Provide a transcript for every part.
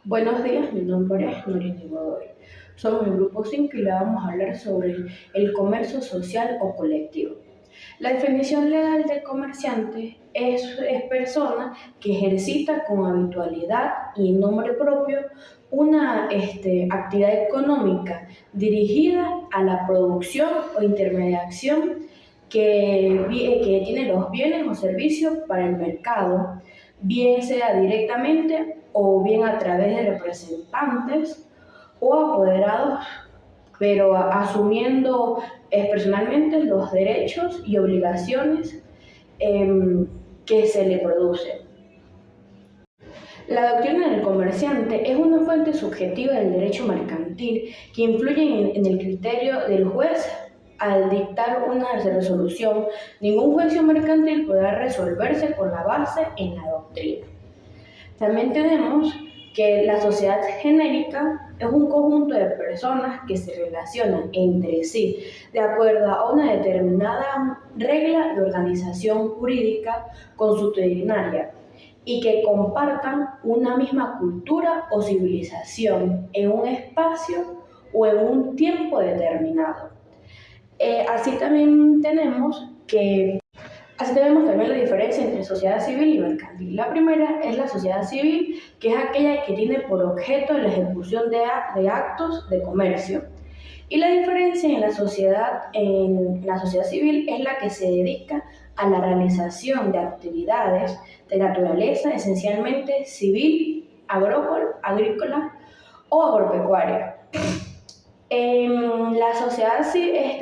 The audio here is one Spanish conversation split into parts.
Buenos días, mi nombre es Norine Godoy. Somos el grupo 5 y le vamos a hablar sobre el comercio social o colectivo. La definición legal de comerciante es persona que ejercita con habitualidad y en nombre propio una actividad económica dirigida a la producción o intermediación que tiene los bienes o servicios para el mercado, bien sea directamente o bien a través de representantes o apoderados, pero asumiendo personalmente los derechos y obligaciones que se le producen. La doctrina del comerciante es una fuente subjetiva del derecho mercantil que influye en el criterio del juez al dictar una resolución. Ningún juicio mercantil podrá resolverse con la base en la doctrina. También tenemos que la sociedad genérica es un conjunto de personas que se relacionan entre sí de acuerdo a una determinada regla de organización jurídica consuetudinaria y que compartan una misma cultura o civilización en un espacio o en un tiempo determinado. Así también tenemos que Así tenemos también la diferencia entre sociedad civil y mercantil. La primera es la sociedad civil, que es aquella que tiene por objeto la ejecución de actos de comercio. Y la diferencia en la sociedad civil es la que se dedica a la realización de actividades de naturaleza esencialmente civil, agrícola o agropecuaria. En la sociedad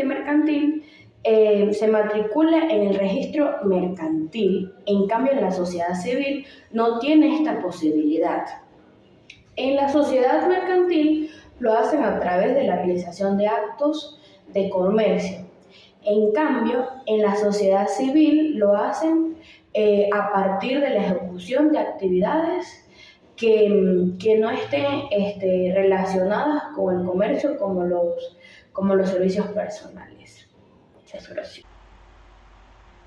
mercantil se matricula en el registro mercantil, en cambio en la sociedad civil no tiene esta posibilidad. En la sociedad mercantil lo hacen a través de la realización de actos de comercio. En cambio, en la sociedad civil lo hacen a partir de la ejecución de actividades que no estén relacionadas con el comercio como los servicios personales. Muchas gracias.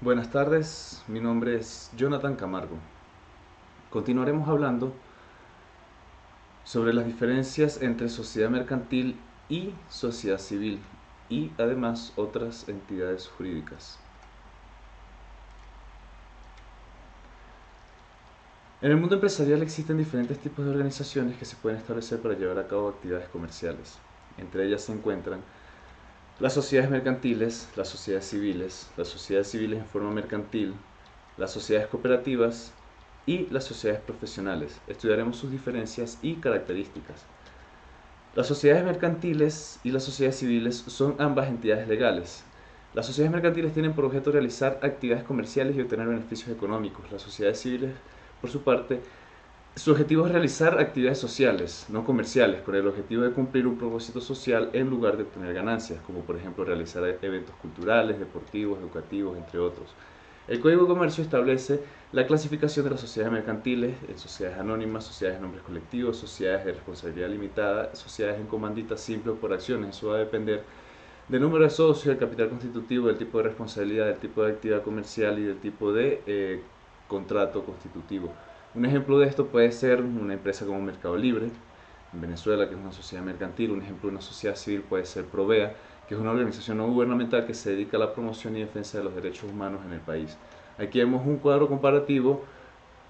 Buenas tardes, mi nombre es Jonathan Camargo. Continuaremos hablando sobre las diferencias entre sociedad mercantil y sociedad civil y además otras entidades jurídicas. En el mundo empresarial existen diferentes tipos de organizaciones que se pueden establecer para llevar a cabo actividades comerciales. Entre ellas se encuentran las sociedades mercantiles, las sociedades civiles en forma mercantil, las sociedades cooperativas y las sociedades profesionales. Estudiaremos sus diferencias y características. Las sociedades mercantiles y las sociedades civiles son ambas entidades legales. Las sociedades mercantiles tienen por objeto realizar actividades comerciales y obtener beneficios económicos. Las sociedades civiles, por su parte, su objetivo es realizar actividades sociales, no comerciales, con el objetivo de cumplir un propósito social en lugar de obtener ganancias, como por ejemplo realizar eventos culturales, deportivos, educativos, entre otros. El Código de Comercio establece la clasificación de las sociedades mercantiles en sociedades anónimas, sociedades de nombres colectivos, sociedades de responsabilidad limitada, sociedades en comandita simple o por acciones. Eso va a depender del número de socios, del capital constitutivo, del tipo de responsabilidad, del tipo de actividad comercial y del tipo de contrato constitutivo. Un ejemplo de esto puede ser una empresa como Mercado Libre, en Venezuela, que es una sociedad mercantil. Un ejemplo de una sociedad civil puede ser Provea, que es una organización no gubernamental que se dedica a la promoción y defensa de los derechos humanos en el país. Aquí vemos un cuadro comparativo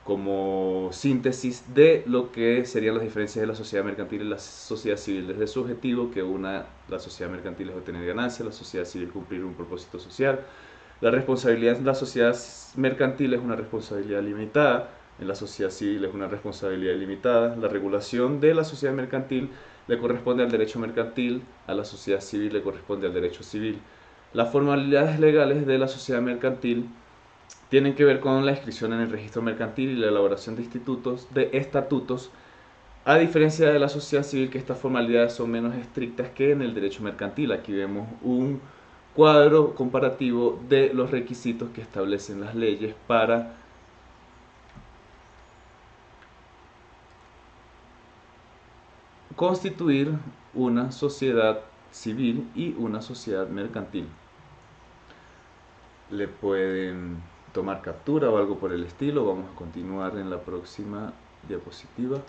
como síntesis de lo que serían las diferencias de la sociedad mercantil y la sociedad civil. Desde su objetivo, que la sociedad mercantil es obtener ganancias, la sociedad civil cumplir un propósito social. La responsabilidad de la sociedad mercantil es una responsabilidad limitada, en la sociedad civil es una responsabilidad ilimitada. La regulación de la sociedad mercantil le corresponde al derecho mercantil, a la sociedad civil le corresponde al derecho civil. Las formalidades legales de la sociedad mercantil tienen que ver con la inscripción en el registro mercantil y la elaboración de estatutos, a diferencia de la sociedad civil, que estas formalidades son menos estrictas que en el derecho mercantil. Aquí vemos un cuadro comparativo de los requisitos que establecen las leyes para constituir una sociedad civil y una sociedad mercantil. Le pueden tomar captura o algo por el estilo. Vamos a continuar en la próxima diapositiva.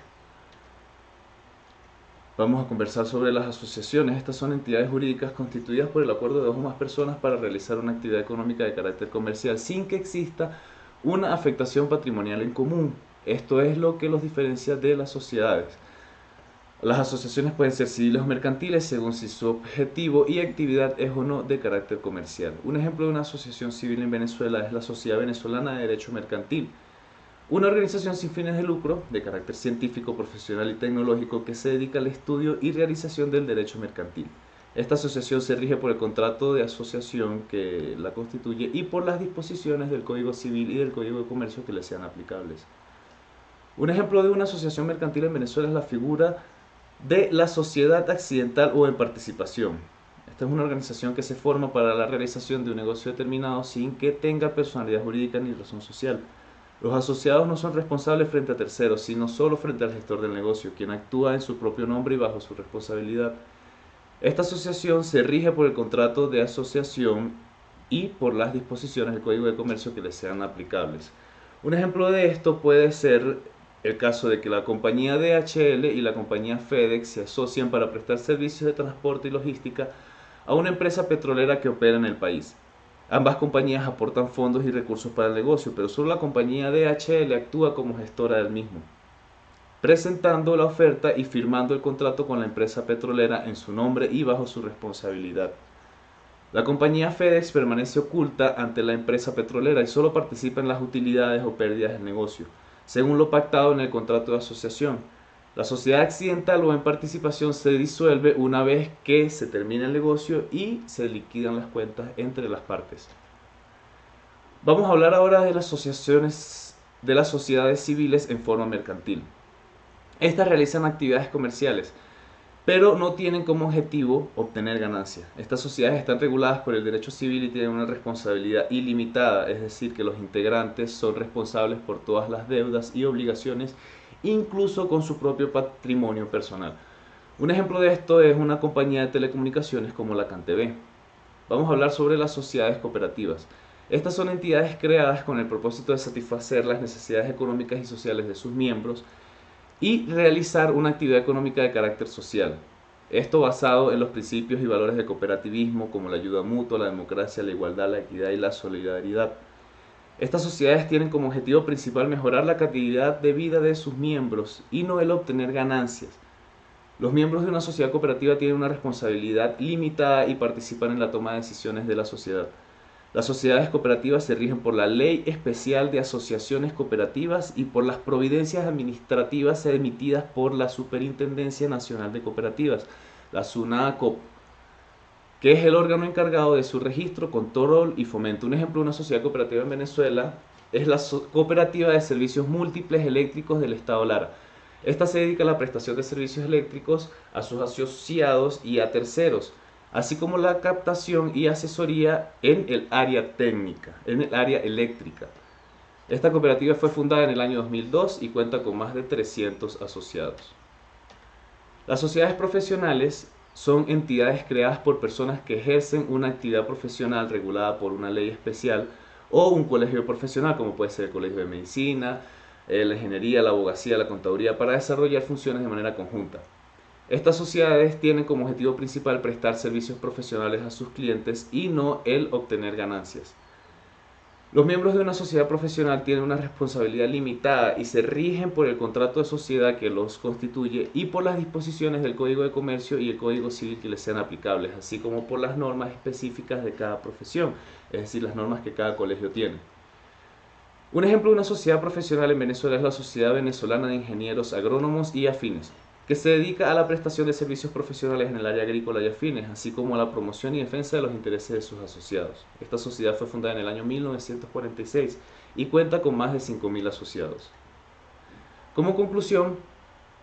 Vamos a conversar sobre las asociaciones. Estas son entidades jurídicas constituidas por el acuerdo de dos o más personas para realizar una actividad económica de carácter comercial sin que exista una afectación patrimonial en común. Esto es lo que los diferencia de las sociedades. Las asociaciones pueden ser civiles o mercantiles según si su objetivo y actividad es o no de carácter comercial. Un ejemplo de una asociación civil en Venezuela es la Sociedad Venezolana de Derecho Mercantil, una organización sin fines de lucro, de carácter científico, profesional y tecnológico que se dedica al estudio y realización del derecho mercantil. Esta asociación se rige por el contrato de asociación que la constituye y por las disposiciones del Código Civil y del Código de Comercio que le sean aplicables. Un ejemplo de una asociación mercantil en Venezuela es la figura de la sociedad accidental o en participación. Esta es una organización que se forma para la realización de un negocio determinado sin que tenga personalidad jurídica ni razón social. Los asociados no son responsables frente a terceros, sino solo frente al gestor del negocio, quien actúa en su propio nombre y bajo su responsabilidad. Esta asociación se rige por el contrato de asociación y por las disposiciones del Código de Comercio que le sean aplicables. Un ejemplo de esto puede ser el caso de que la compañía DHL y la compañía FedEx se asocian para prestar servicios de transporte y logística a una empresa petrolera que opera en el país. Ambas compañías aportan fondos y recursos para el negocio, pero solo la compañía DHL actúa como gestora del mismo, presentando la oferta y firmando el contrato con la empresa petrolera en su nombre y bajo su responsabilidad. La compañía FedEx permanece oculta ante la empresa petrolera y solo participa en las utilidades o pérdidas del negocio, según lo pactado en el contrato de asociación. La sociedad accidental o en participación se disuelve una vez que se termina el negocio y se liquidan las cuentas entre las partes. Vamos a hablar ahora de las asociaciones de las sociedades civiles en forma mercantil. Estas realizan actividades comerciales, pero no tienen como objetivo obtener ganancias. Estas sociedades están reguladas por el derecho civil y tienen una responsabilidad ilimitada, es decir, que los integrantes son responsables por todas las deudas y obligaciones, incluso con su propio patrimonio personal. Un ejemplo de esto es una compañía de telecomunicaciones como la CanTV. Vamos a hablar sobre las sociedades cooperativas. Estas son entidades creadas con el propósito de satisfacer las necesidades económicas y sociales de sus miembros y realizar una actividad económica de carácter social. Esto basado en los principios y valores del cooperativismo como la ayuda mutua, la democracia, la igualdad, la equidad y la solidaridad. Estas sociedades tienen como objetivo principal mejorar la calidad de vida de sus miembros y no el obtener ganancias. Los miembros de una sociedad cooperativa tienen una responsabilidad limitada y participan en la toma de decisiones de la sociedad. Las sociedades cooperativas se rigen por la Ley Especial de Asociaciones Cooperativas y por las providencias administrativas emitidas por la Superintendencia Nacional de Cooperativas, la SUNACOP, que es el órgano encargado de su registro, control y fomento. Un ejemplo de una sociedad cooperativa en Venezuela es la Cooperativa de Servicios Múltiples Eléctricos del Estado Lara. Esta se dedica a la prestación de servicios eléctricos a sus asociados y a terceros, así como la captación y asesoría en el área técnica, en el área eléctrica. Esta cooperativa fue fundada en el año 2002 y cuenta con más de 300 asociados. Las sociedades profesionales son entidades creadas por personas que ejercen una actividad profesional regulada por una ley especial o un colegio profesional, como puede ser el colegio de medicina, la ingeniería, la abogacía, la contaduría, para desarrollar funciones de manera conjunta. Estas sociedades tienen como objetivo principal prestar servicios profesionales a sus clientes y no el obtener ganancias. Los miembros de una sociedad profesional tienen una responsabilidad limitada y se rigen por el contrato de sociedad que los constituye y por las disposiciones del Código de Comercio y el Código Civil que les sean aplicables, así como por las normas específicas de cada profesión, es decir, las normas que cada colegio tiene. Un ejemplo de una sociedad profesional en Venezuela es la Sociedad Venezolana de Ingenieros Agrónomos y Afines, que se dedica a la prestación de servicios profesionales en el área agrícola y afines, así como a la promoción y defensa de los intereses de sus asociados. Esta sociedad fue fundada en el año 1946 y cuenta con más de 5.000 asociados. Como conclusión,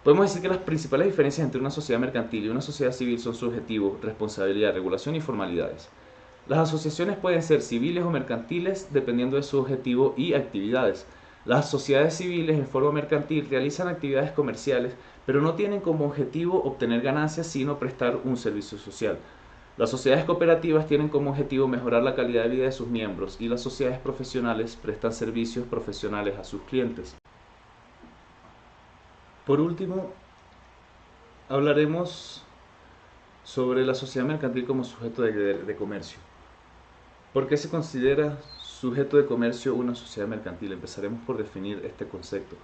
podemos decir que las principales diferencias entre una sociedad mercantil y una sociedad civil son su objetivo, responsabilidad, regulación y formalidades. Las asociaciones pueden ser civiles o mercantiles dependiendo de su objetivo y actividades. Las sociedades civiles en forma mercantil realizan actividades comerciales, pero no tienen como objetivo obtener ganancias, sino prestar un servicio social. Las sociedades cooperativas tienen como objetivo mejorar la calidad de vida de sus miembros y las sociedades profesionales prestan servicios profesionales a sus clientes. Por último, hablaremos sobre la sociedad mercantil como sujeto de comercio. ¿Por qué se considera sujeto de comercio una sociedad mercantil? Empezaremos por definir este concepto.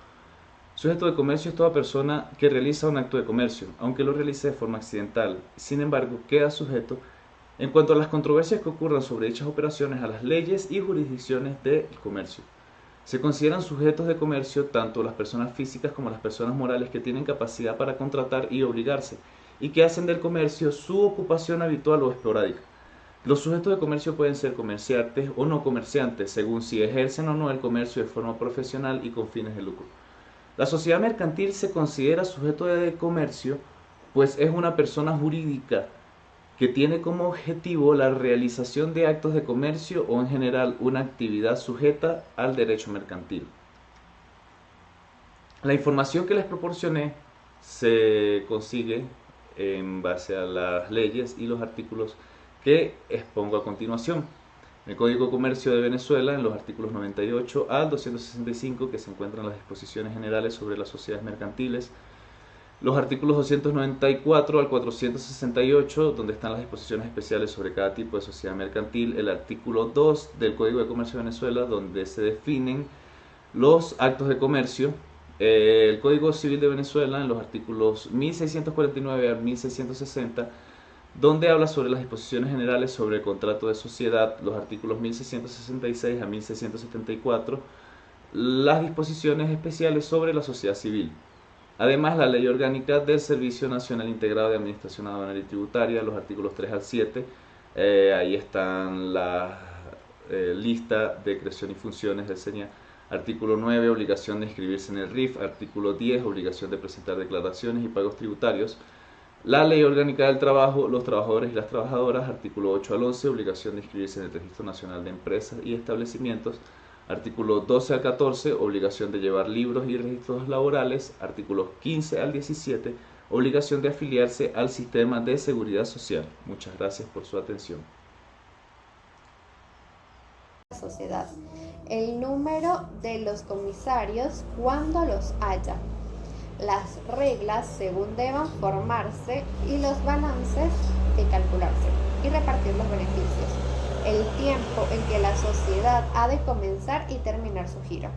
Sujeto de comercio es toda persona que realiza un acto de comercio, aunque lo realice de forma accidental. Sin embargo, queda sujeto en cuanto a las controversias que ocurran sobre dichas operaciones a las leyes y jurisdicciones del comercio. Se consideran sujetos de comercio tanto las personas físicas como las personas morales que tienen capacidad para contratar y obligarse, y que hacen del comercio su ocupación habitual o esporádica. Los sujetos de comercio pueden ser comerciantes o no comerciantes, según si ejercen o no el comercio de forma profesional y con fines de lucro. La sociedad mercantil se considera sujeto de comercio, pues es una persona jurídica que tiene como objetivo la realización de actos de comercio o en general una actividad sujeta al derecho mercantil. La información que les proporcioné se consigue en base a las leyes y los artículos que expongo a continuación. El Código de Comercio de Venezuela, en los artículos 98 al 265, que se encuentran las disposiciones generales sobre las sociedades mercantiles, los artículos 294 al 468, donde están las disposiciones especiales sobre cada tipo de sociedad mercantil, el artículo 2 del Código de Comercio de Venezuela, donde se definen los actos de comercio, el Código Civil de Venezuela, en los artículos 1649 al 1660, donde habla sobre las disposiciones generales sobre el contrato de sociedad, los artículos 1666 a 1674, las disposiciones especiales sobre la sociedad civil. Además, la Ley Orgánica del Servicio Nacional Integrado de Administración Aduanera y Tributaria, los artículos 3 al 7, ahí están la lista de creación y funciones del SENIA. Artículo 9, obligación de inscribirse en el RIF. Artículo 10, obligación de presentar declaraciones y pagos tributarios. La Ley Orgánica del Trabajo, los trabajadores y las trabajadoras. Artículo 8 al 11, obligación de inscribirse en el Registro Nacional de Empresas y Establecimientos. Artículo 12 al 14, obligación de llevar libros y registros laborales. Artículos 15 al 17, obligación de afiliarse al sistema de seguridad social. Muchas gracias por su atención. Sociedad. El número de los comisarios cuando los haya. Las reglas según deban formarse y los balances de calcularse y repartir los beneficios. El tiempo en que la sociedad ha de comenzar y terminar su giro.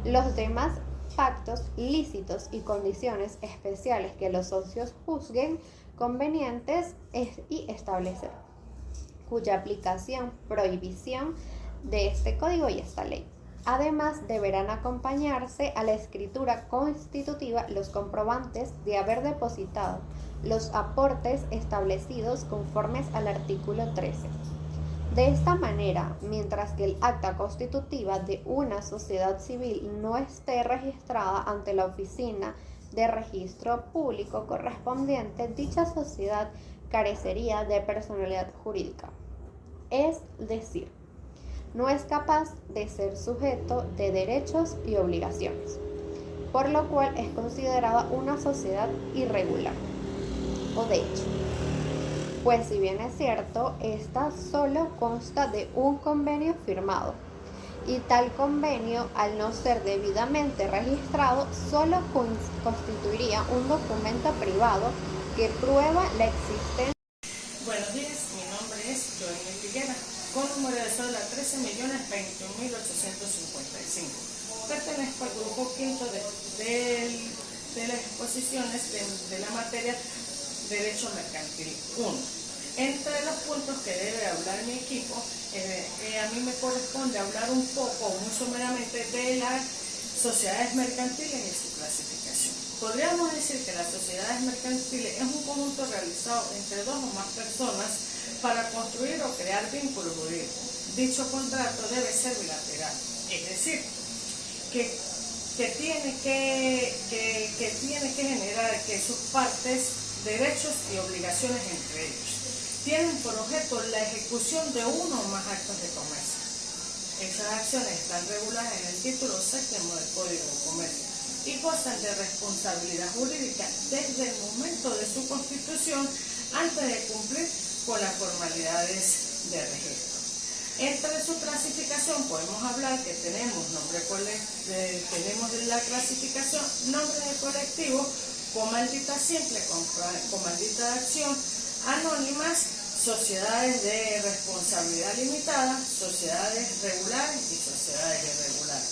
Los demás pactos lícitos y condiciones especiales que los socios juzguen convenientes y establecer, cuya aplicación, prohibición de este código y esta ley. Además, deberán acompañarse a la escritura constitutiva los comprobantes de haber depositado los aportes establecidos conformes al artículo 13. De esta manera, mientras que el acta constitutiva de una sociedad civil no esté registrada ante la oficina de registro público correspondiente, dicha sociedad carecería de personalidad jurídica. Es decir, no es capaz de ser sujeto de derechos y obligaciones, por lo cual es considerada una sociedad irregular, o de hecho. Pues si bien es cierto, esta solo consta de un convenio firmado, y tal convenio, al no ser debidamente registrado, solo constituiría un documento privado que prueba la existencia. Buenos días, mi nombre es Joanny Figuera, con número de cédula 13.021.855. Pertenezco al grupo quinto de las exposiciones de la materia Derecho Mercantil 1. Entre los puntos que debe hablar mi equipo, a mí me corresponde hablar un poco, muy someramente, de las sociedades mercantiles y su clasificación. Podríamos decir que las sociedades mercantiles es un conjunto realizado entre dos o más personas para construir o crear vínculos jurídicos. Dicho contrato debe ser bilateral, es decir, que tiene que generar que sus partes derechos y obligaciones entre ellos tienen por objeto la ejecución de uno o más actos de comercio. Esas acciones están reguladas en el título 7 del Código de Comercio y gozan de responsabilidad jurídica desde el momento de su constitución antes de cumplir con las formalidades de registro. Entre su clasificación podemos hablar que tenemos la clasificación nombre de colectivo, comandita simple, comandita de acción, anónimas, sociedades de responsabilidad limitada, sociedades regulares y sociedades irregulares.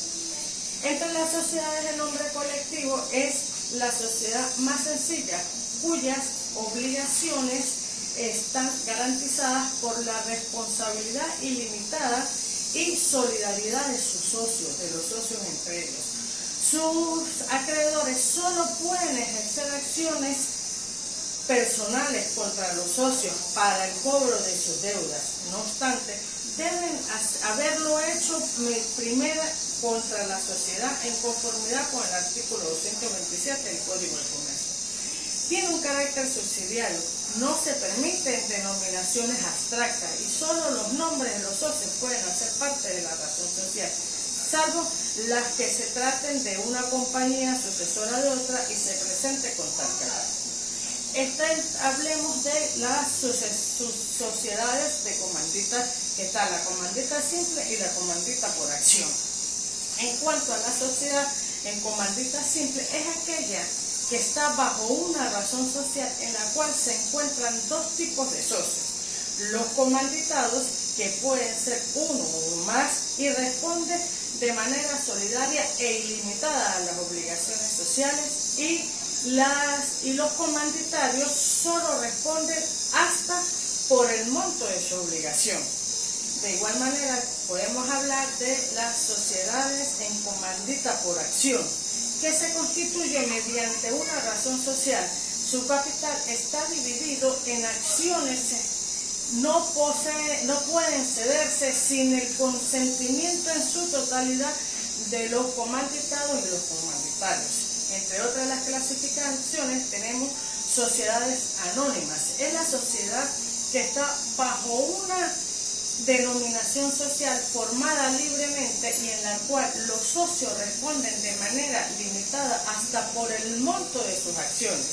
Entre las sociedades de nombre colectivo es la sociedad más sencilla, cuyas obligaciones están garantizadas por la responsabilidad ilimitada y solidaridad de sus socios, de los socios entre ellos. Sus acreedores solo pueden ejercer acciones personales contra los socios para el cobro de sus deudas. No obstante, deben haberlo hecho primero contra la sociedad en conformidad con el artículo 227 del Código de Comercio. Tiene un carácter subsidiario, no se permiten denominaciones abstractas y solo los nombres de los socios pueden hacer parte de la razón social, salvo las que se traten de una compañía sucesora de otra y se presente con tal carácter. Hablemos de las sociedades de comandita, que está la comandita simple y la comandita por acción. En cuanto a la sociedad en comandita simple, es aquella que está bajo una razón social en la cual se encuentran dos tipos de socios: los comanditados, que pueden ser uno o más y responden de manera solidaria e ilimitada a las obligaciones sociales, y los comanditarios solo responden hasta por el monto de su obligación. De igual manera, podemos hablar de las sociedades en comandita por acción, que se constituye mediante una razón social. Su capital está dividido en acciones, no pueden cederse sin el consentimiento en su totalidad de los comanditados y los comanditarios. Entre otras las clasificaciones tenemos sociedades anónimas. Es la sociedad que está bajo una denominación social formada libremente y en la cual los socios responden de manera limitada hasta por el monto de sus acciones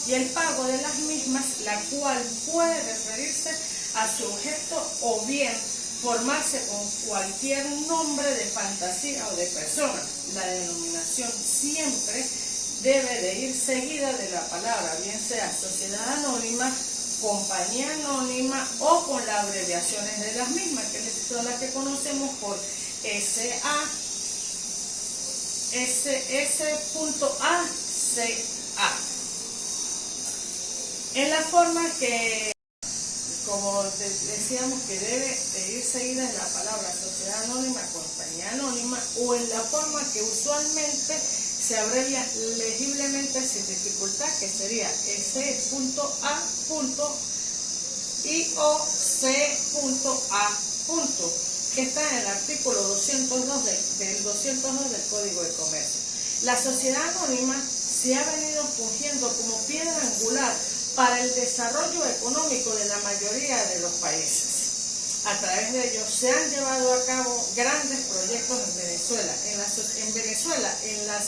y el pago de las mismas, la cual puede referirse a su objeto o bien formarse con cualquier nombre de fantasía o de persona. La denominación siempre debe de ir seguida de la palabra, bien sea sociedad anónima, compañía anónima o con las abreviaciones de las mismas, que son las que conocemos por SA, S.A.C.A. En la forma que, como decíamos, que debe de ir seguida de la palabra sociedad anónima, compañía anónima, o en la forma que usualmente se abrevia legiblemente sin dificultad, que sería S.A. y o C.A. que está en el artículo 202 del 202 del Código de Comercio. La sociedad anónima se ha venido fungiendo como piedra angular para el desarrollo económico de la mayoría de los países. A través de ellos se han llevado a cabo grandes proyectos en Venezuela. En Venezuela, la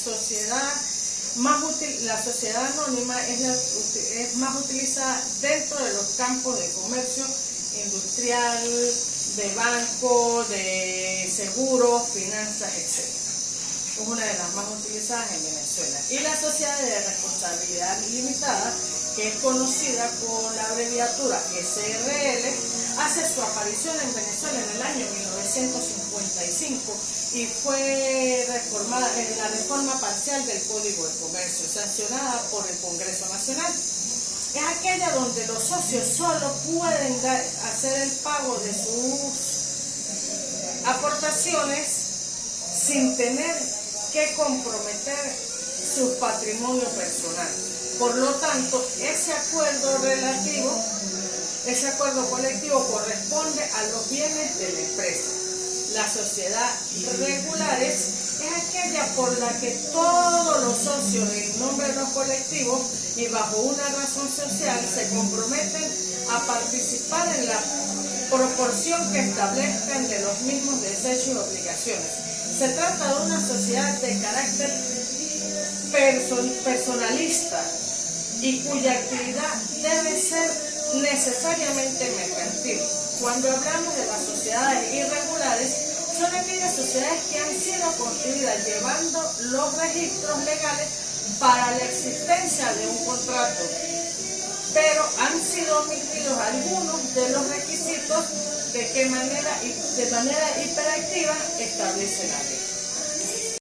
sociedad anónima es más utilizada dentro de los campos de comercio industrial, de banco, de seguros, finanzas, etc. Es una de las más utilizadas en Venezuela. Y la sociedad de responsabilidad limitada, que es conocida con la abreviatura SRL, hace su aparición en Venezuela en el año 1955 y fue reformada en la reforma parcial del Código de Comercio, sancionada por el Congreso Nacional. Es aquella donde los socios solo pueden hacer el pago de sus aportaciones sin tener que comprometer su patrimonio personal. Por lo tanto, ese acuerdo colectivo corresponde a los bienes de la empresa. La sociedad regulares es aquella por la que todos los socios en nombre de los colectivos y bajo una razón social se comprometen a participar en la proporción que establezcan de los mismos derechos y obligaciones. Se trata de una sociedad de carácter personalista y cuya actividad debe ser necesariamente mercantil. Cuando hablamos de las sociedades irregulares, son aquellas sociedades que han sido constituidas llevando los registros legales para la existencia contrato, pero han sido omitidos algunos de los requisitos de manera hiperactiva establece la ley.